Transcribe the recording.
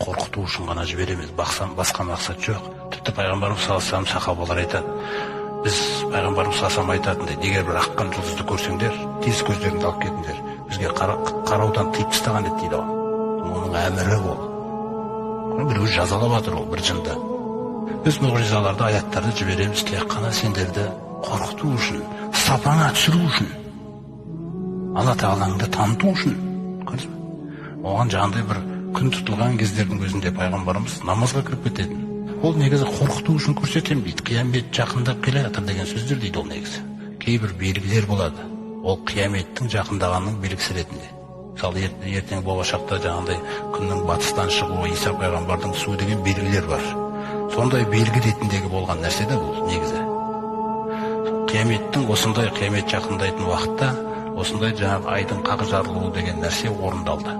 Қорқыту үшін ғана жібереміз, бақсам басқа мақсат жоқ. Тіпті пайғамбарымыз саллаллаху алейхи сахабалар айтады, біз пайғамбарымыз саллаллаху айтатындай, егер бір аққан жұлдызды көрсеңдер, тез көздеріңді алып кетіңдер, бізге қараудан тыйып тастаған еді дейді ғой. Оның әмірі ол. Біреу жазалап жатыр ол, бір жынды. Біз мұғжизаларды, аяттарды жібереміз тек қана сендерді қорқыту үшін, сапаңа түсіру үшін, Алла тағалаңды таныту үшін. Оған жаңағыдай бір күн тұтылған кездердің өзінде пайғамбарымыз намазға кіріп кететін. Ол негізі қорқыту үшін көрсетем дейді. Қиямет жақындап келе жатыр деген сөздер дейді ол негізі. Кейбір белгілер болады. Ол қияметтің жақындағанның белгісі ретінде. Мысалы, ертең болашақта жаңағыдай күннің батыстан шығуы, Иса пайғамбардың түсуі деген белгілер бар. Сондай белгі ретіндегі болған нәрсе де бұл негізі. Қияметтің осындай қиямет жақындайтын уақытта осындай жаңағы айдың қақ жарылуы деген нәрсе орындалды.